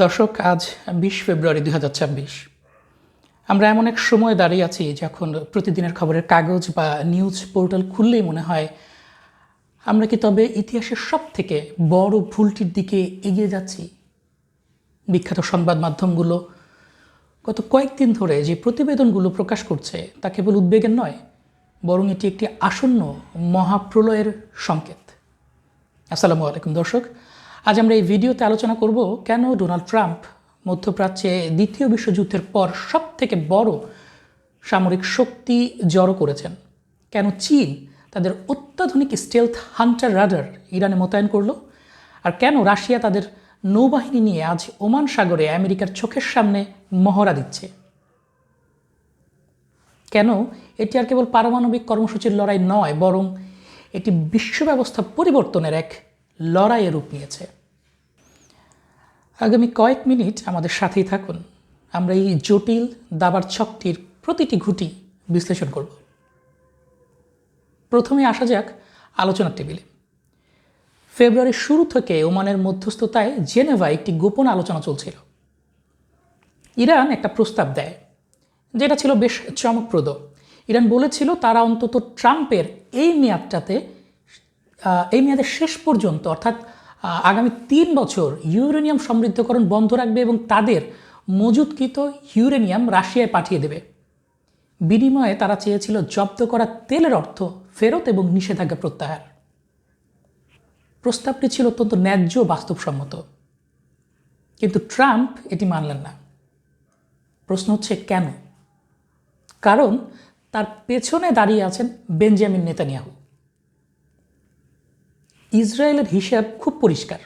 দর্শক, আজ ২০ ফেব্রুয়ারি ২০২৬। আমরা এমন এক সময় দাঁড়িয়ে আছি যখন প্রতিদিনের খবরের কাগজ বা নিউজ পোর্টাল খুললেই মনে হয় আমরা কি তবে ইতিহাসের সব থেকে বড় ভুলটির দিকে এগিয়ে যাচ্ছি। বিখ্যাত সংবাদ মাধ্যমগুলো গত কয়েকদিন ধরে যে প্রতিবেদনগুলো প্রকাশ করছে তা কেবল উদ্বেগের নয়, বরং এটি একটি আসন্ন মহাপ্রলয়ের সংকেত। আসসালামু আলাইকুম দর্শক, আজ আমরা এই ভিডিওতে আলোচনা করব কেন ডোনাল্ড ট্রাম্প মধ্যপ্রাচ্যে দ্বিতীয় বিশ্বযুদ্ধের পর সব থেকে বড় সামরিক শক্তি জড়ো করেছেন, কেন চীন তাদের অত্যাধুনিক স্টেলথ হান্টার রাডার ইরানে মোতায়েন করলো, আর কেন রাশিয়া তাদের নৌবাহিনী নিয়ে আজ ওমান সাগরে আমেরিকার চোখের সামনে মহড়া দিচ্ছে। কেন এটি আর কেবল পারমাণবিক কর্মসূচির লড়াই নয়, বরং এটি বিশ্ব ব্যবস্থা পরিবর্তনের এক লড়াইয়ের রূপ নিয়েছে। আগামী কয়েক মিনিট আমাদের সাথেই থাকুন, আমরা এই জটিল দাবার ছকটির প্রতিটি ঘুঁটি বিশ্লেষণ করব। প্রথমে আসা যাক আলোচনার টেবিলে। ফেব্রুয়ারির শুরু থেকে ওমানের মধ্যস্থতায় জেনেভায় একটি গোপন আলোচনা চলছিল। ইরান একটা প্রস্তাব দেয় যেটা ছিল বেশ চমকপ্রদ। ইরান বলেছিল তারা অন্তত ট্রাম্পের এই মেয়াদের শেষ পর্যন্ত, অর্থাৎ আগামী ৩ বছর ইউরেনিয়াম সমৃদ্ধকরণ বন্ধ রাখবে এবং তাদের মজুতকৃত ইউরেনিয়াম রাশিয়ায় পাঠিয়ে দেবে। বিনিময়ে তারা চেয়েছিল জব্দ করা তেলের অর্থ ফেরত এবং নিষেধাজ্ঞা প্রত্যাহার। প্রস্তাবটি ছিল অত্যন্ত ন্যায্য বাস্তবসম্মত, কিন্তু ট্রাম্প এটি মানলেন না। প্রশ্ন হচ্ছে কেন? কারণ তার পেছনে দাঁড়িয়ে আছেন বেঞ্জামিন নেতানিয়াহু। ইসরায়েলের হিসাব খুব পরিষ্কার।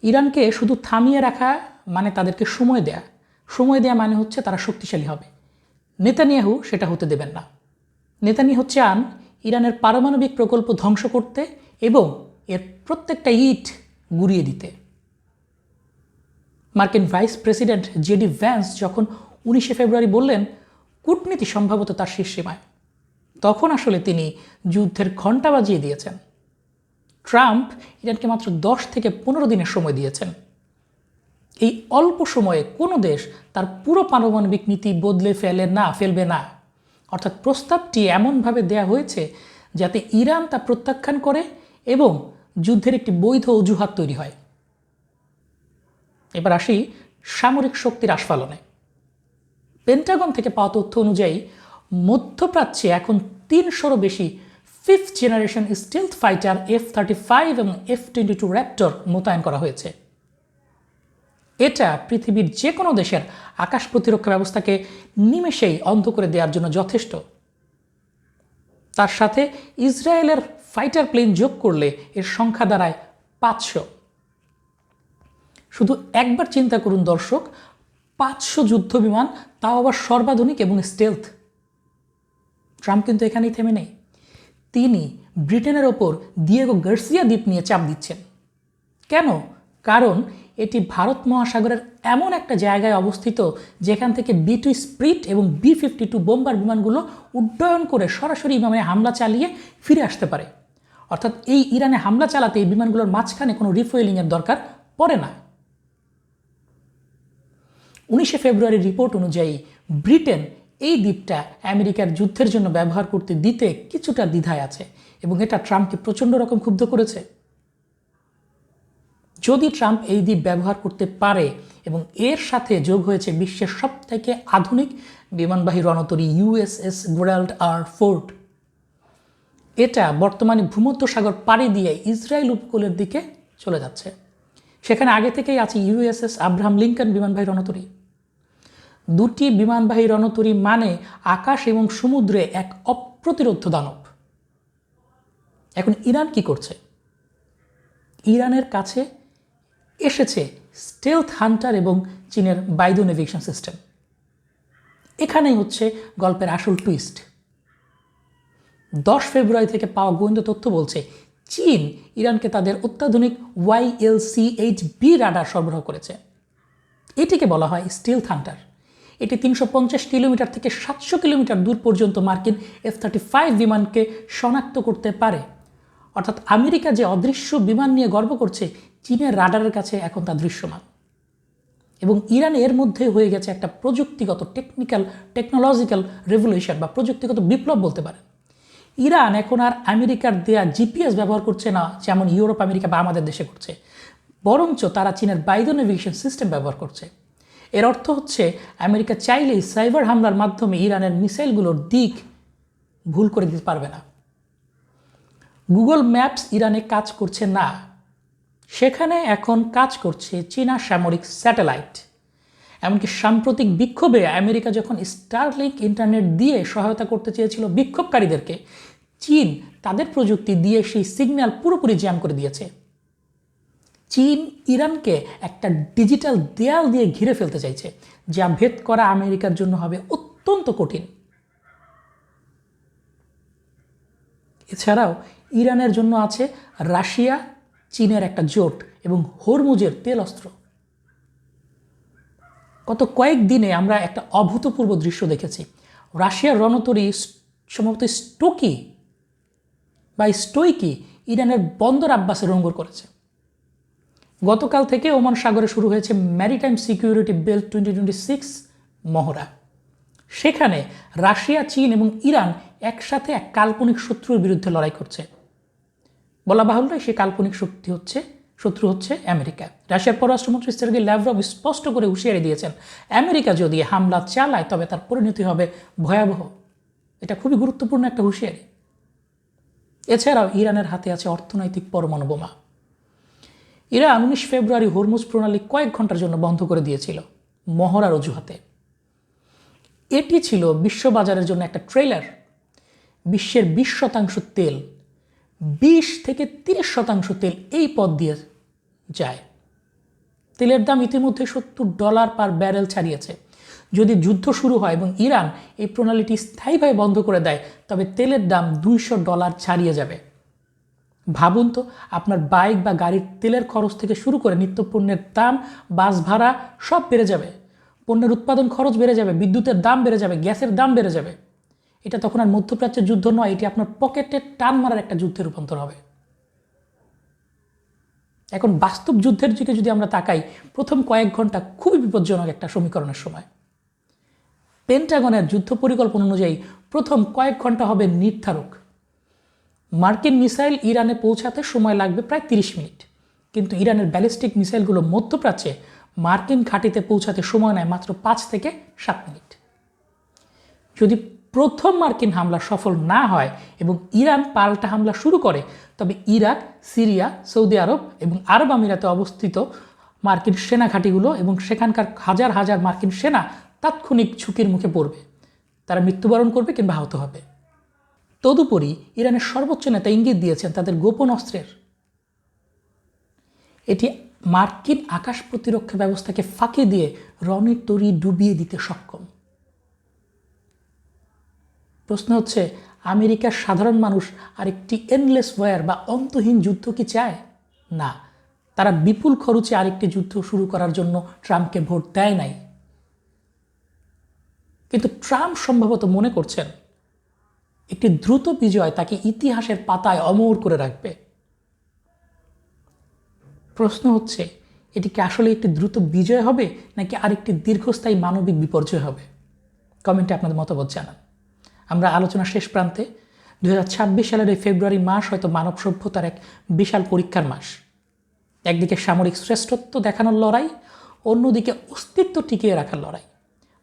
ইরানকে শুধু থামিয়ে রাখা মানে তাদেরকে সময় দেয়া মানে হচ্ছে তারা শক্তিশালী হবে। নেতানিয়াহু সেটা হতে দেবেন না। নেতানিয়াহু চান ইরানের পারমাণবিক প্রকল্প ধ্বংস করতে এবং এর প্রত্যেকটা ইট গুঁড়িয়ে দিতে। মার্কিন ভাইস প্রেসিডেন্ট জেডি ভ্যান্স যখন 19 ফেব্রুয়ারি বললেন কূটনীতি সম্ভবত তার শেষ সীমায়, তখন আসলে তিনি যুদ্ধের ঘণ্টা বাজিয়ে দিয়েছেন। ট্রাম্প ইরানকে মাত্র 10 থেকে 15 দিনের সময় দিয়েছেন। এই অল্প সময়ে কোনো দেশ তার পুরো পারমাণবিক নীতি বদলে ফেলবে না। অর্থাৎ প্রস্তাবটি এমনভাবে দেয়া হয়েছে যাতে ইরান তা প্রত্যাখ্যান করে এবং যুদ্ধের একটি বৈধ অজুহাত তৈরি হয়। এবার আসি সামরিক শক্তির আস্ফালনে। পেন্টাগন থেকে পাওয়া তথ্য অনুযায়ী মধ্যপ্রাচ্যে এখন 300-রও বেশি 5th জেনারেশন স্টিলথ ফাইটার F-35 এবং F-22 র্যাপটর মোতায়েন করা হয়েছে। এটা পৃথিবীর যে কোনো দেশের আকাশ প্রতিরক্ষা ব্যবস্থাকে নিমেষেই অন্ধ করে দেওয়ার জন্য যথেষ্ট। তার সাথে ইসরায়েলের ফাইটার প্লেন যোগ করলে এর সংখ্যা দাঁড়ায় 500। শুধু একবার চিন্তা করুন দর্শক, 500 যুদ্ধ বিমান, তাও আবার সর্বাধুনিক এবং স্টেলথ। ট্রাম্প কিন্তু এখানেই থেমে নেই। তিনি ব্রিটেনের ওপর দিয়েগো গার্সিয়া দ্বীপ নিয়ে চাপ দিচ্ছেন। কেন? কারণ এটি ভারত মহাসাগরের এমন একটা জায়গায় অবস্থিত যেখান থেকে B-2 স্প্রিট এবং B-52 বোম্বার বিমানগুলো উড্ডয়ন করে সরাসরি ইরানে হামলা চালিয়ে ফিরে আসতে পারে। অর্থাৎ এই ইরানে হামলা চালাতে এই বিমানগুলোর মাঝখানে কোনো রিফুয়েলিংয়ের দরকার পড়ে না। 19 ফেব্রুয়ারির রিপোর্ট অনুযায়ী ব্রিটেন এই দ্বীপটা আমেরিকার যুদ্ধের জন্য ব্যবহার করতে দিতে কিছুটা দ্বিধায় আছে এবং এটা ট্রাম্পকে প্রচণ্ড রকম ক্ষুব্ধ করেছে। যদি ট্রাম্প এই দ্বীপ ব্যবহার করতে পারে এবং এর সাথে যোগ হয়েছে বিশ্বের সবথেকে আধুনিক বিমানবাহী রণতরী USS Gerald R. Ford, এটা বর্তমানে ভূমধ্যসাগর পাড়ি দিয়ে ইসরায়েল উপকূলের দিকে চলে যাচ্ছে। সেখানে আগে থেকেই আছে USS আব্রাহাম লিঙ্কন বিমানবাহী রণতরী। দুটি বিমানবাহী রণতরী মানে আকাশ এবং সমুদ্রে এক অপ্রতিরোধ্য দানব। এখন ইরান কি করছে? ইরানের কাছে এসেছে স্টেলথ হান্টার এবং চীনের বাইদু নেভিগেশন সিস্টেম। এখানেই হচ্ছে গল্পের আসল টুইস্ট। 10 ফেব্রুয়ারি থেকে পাওয়া গোয়েন্দা তথ্য বলছে চীন ইরানকে তাদের অত্যাধুনিক YLC-8B রাডার সরবরাহ করেছে। এটিকে বলা হয় স্টেলথ হান্টার। এটি 350 কিলোমিটার থেকে 700 কিলোমিটার দূর পর্যন্ত মার্কিন F-35 বিমানকে শনাক্ত করতে পারে। অর্থাৎ আমেরিকা যে অদৃশ্য বিমান নিয়ে গর্ব করছে, চীনের রাডারের কাছে এখন তা দৃশ্যমান। এবং ইরান এর মধ্যে হয়ে গেছে একটা প্রযুক্তিগত টেকনোলজিক্যাল রেভলিউশন বা প্রযুক্তিগত বিপ্লব বলতে পারেন। ইরান এখন আর আমেরিকার দেয়া জিপিএস ব্যবহার করছে না যেমন ইউরোপ আমেরিকা বা আমাদের দেশে করছে, বরঞ্চ তারা চীনের বাইদো নেভিগেশন সিস্টেম ব্যবহার করছে। এর অর্থ হচ্ছে আমেরিকা চাইলেই সাইবার হামলার মাধ্যমে ইরানের মিসাইলগুলোর দিক ভুল করে দিতে পারবে না। গুগল ম্যাপস ইরানে কাজ করছে না, সেখানে এখন কাজ করছে চীনা সামরিক স্যাটেলাইট। এমনকি সাম্প্রতিক বিক্ষোভে আমেরিকা যখন স্টারলিংক ইন্টারনেট দিয়ে সহায়তা করতে চেয়েছিল বিক্ষোভকারীদেরকে, চীন তাদের প্রযুক্তি দিয়ে সেই সিগন্যাল পুরোপুরি জ্যাম করে দিয়েছে। চীন ইরানকে একটা ডিজিটাল দেয়াল দিয়ে ঘিরে ফেলতে চাইছে, যা ভেদ করা আমেরিকার জন্য হবে অত্যন্ত কঠিন। এছাড়াও ইরানের জন্য আছে রাশিয়া চীনের একটা জোট এবং হরমুজের তেল অস্ত্র। গত কয়েকদিনে আমরা একটা অভূতপূর্ব দৃশ্য দেখেছি। রাশিয়ার রণতরী সম্ভবত স্টোইকি ইরানের বন্দর আব্বাসে নোঙর করেছে। গতকাল থেকে ওমান সাগরে শুরু হয়েছে ম্যারিটাইম সিকিউরিটি বেল্ট 2026 মহড়া। সেখানে রাশিয়া, চীন এবং ইরান একসাথে এক কাল্পনিক শত্রুর বিরুদ্ধে লড়াই করছে। বলা বাহুল্য, সে কাল্পনিক শত্রু হচ্ছে আমেরিকা। রাশিয়ার পররাষ্ট্রমন্ত্রী সের্গেই ল্যাভরভ স্পষ্ট করে হুঁশিয়ারি দিয়েছেন, আমেরিকা যদি হামলা চালায় তবে তার পরিণতি হবে ভয়াবহ। এটা খুবই গুরুত্বপূর্ণ একটা হুঁশিয়ারি। এছাড়াও ইরানের হাতে আছে অর্থনৈতিক পরমাণু বোমা। ইরান 19 ফেব্রুয়ারি হরমুজ প্রণালী কয়েক ঘন্টার জন্য বন্ধ করে দিয়েছিল মহড়ার অজুহাতে। এটি ছিল বিশ্ববাজারের জন্য একটা ট্রেলার। বিশ্বের 20% তেল, 20 থেকে 30% তেল এই পথ দিয়ে যায়। তেলের দাম ইতিমধ্যে $70 পার ব্যারেল ছাড়িয়েছে। যদি যুদ্ধ শুরু হয় এবং ইরান এই প্রণালীটি স্থায়ীভাবে বন্ধ করে দেয়, তবে তেলের দাম $200 ছাড়িয়ে যাবে। ভাবুন তো, আপনার বাইক বা গাড়ির তেলের খরচ থেকে শুরু করে নিত্যপণ্যের দাম, বাস ভাড়া সব বেড়ে যাবে। পণ্যের উৎপাদন খরচ বেড়ে যাবে, বিদ্যুতের দাম বেড়ে যাবে, গ্যাসের দাম বেড়ে যাবে। এটা তখন আর মধ্যপ্রাচ্যের যুদ্ধ নয়, এটি আপনার পকেটে টান মারার একটা যুদ্ধে রূপান্তর হবে। এখন বাস্তব যুদ্ধের দিকে যদি আমরা তাকাই, প্রথম কয়েক ঘন্টা খুবই বিপজ্জনক একটা সমীকরণের সময়। পেন্টাগনের যুদ্ধ পরিকল্পনা অনুযায়ী প্রথম কয়েক ঘন্টা হবে নির্ধারক। মার্কিন মিসাইল ইরানে পৌঁছাতে সময় লাগবে প্রায় 30 মিনিট, কিন্তু ইরানের ব্যালিস্টিক মিসাইলগুলো মধ্যপ্রাচ্যে মার্কিন ঘাঁটিতে পৌঁছাতে সময় নেয় মাত্র 5 থেকে 7 মিনিট। যদি প্রথম মার্কিন হামলা সফল না হয় এবং ইরান পাল্টা হামলা শুরু করে, তবে ইরাক, সিরিয়া, সৌদি আরব এবং আরব আমিরাতে অবস্থিত মার্কিন সেনা ঘাঁটিগুলো এবং সেখানকার হাজার হাজার মার্কিন সেনা তাৎক্ষণিক ঝুঁকির মুখে পড়বে। তারা মৃত্যুবরণ করবে কিংবা আহত হবে। তদুপরি ইরানের সর্বোচ্চ নেতা ইঙ্গিত দিয়েছেন তাদের গোপন অস্ত্রের। এটি মার্কিন আকাশ প্রতিরক্ষা ব্যবস্থাকে ফাঁকি দিয়ে রণের তরী ডুবিয়ে দিতে সক্ষম। প্রশ্ন হচ্ছে, আমেরিকার সাধারণ মানুষ আরেকটি এন্ডলেস ওয়ার বা অন্তহীন যুদ্ধ কি চায়? না, তারা বিপুল খরচে আরেকটি যুদ্ধ শুরু করার জন্য ট্রাম্পকে ভোট দেয় নাই। কিন্তু ট্রাম্প সম্ভবত মনে করছেন একটি দ্রুত বিজয় তাকে ইতিহাসের পাতায় অমর করে রাখবে। প্রশ্ন হচ্ছে, এটি কি আসলে একটি দ্রুত বিজয় হবে নাকি আরেকটি দীর্ঘস্থায়ী মানবিক বিপর্যয় হবে? কমেন্টে আপনাদের মতামত জানান। আমরা আলোচনার শেষ প্রান্তে। 2026 সালের এই ফেব্রুয়ারি মাস হয়তো মানব সভ্যতার এক বিশাল পরীক্ষার মাস। একদিকে সামরিক শ্রেষ্ঠত্ব দেখানোর লড়াই, অন্যদিকে অস্তিত্ব টিকিয়ে রাখার লড়াই।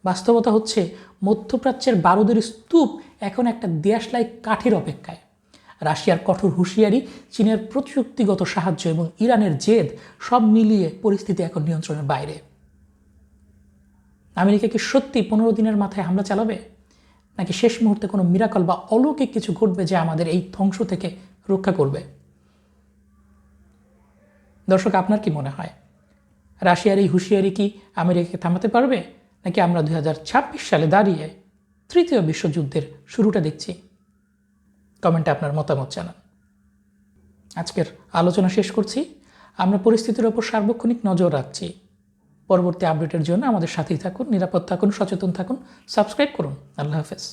বাস্তবতা হচ্ছে, মধ্যপ্রাচ্যের বারুদের স্তূপ এখন একটা দেশলাই কাঠির অপেক্ষায়। রাশিয়ার কঠোর হুঁশিয়ারি, চীনের প্রযুক্তিগত সাহায্য এবং ইরানের জেদ সব মিলিয়ে পরিস্থিতি এখন নিয়ন্ত্রণের বাইরে। আমেরিকা কি সত্যি 15 দিনের মাথায় হামলা চালাবে, নাকি শেষ মুহূর্তে কোনো মিরাকল বা অলৌকিক কিছু ঘটবে যা আমাদের এই ধ্বংস থেকে রক্ষা করবে? দর্শক, আপনার কি মনে হয়, রাশিয়ার এই হুঁশিয়ারি কি আমেরিকাকে থামাতে পারবে, নাকি আমরা 2026 সালে দাঁড়িয়ে তৃতীয় বিশ্বযুদ্ধের শুরুটা দেখছি? কমেন্টে আপনার মতামত জানান। আজকের আলোচনা শেষ করছি। আমরা পরিস্থিতির ওপর সার্বক্ষণিক নজর রাখছি। পরবর্তী আপডেটের জন্য আমাদের সাথেই থাকুন, নিরাপদ থাকুন, সচেতন থাকুন, সাবস্ক্রাইব করুন। আল্লাহ হাফেজ।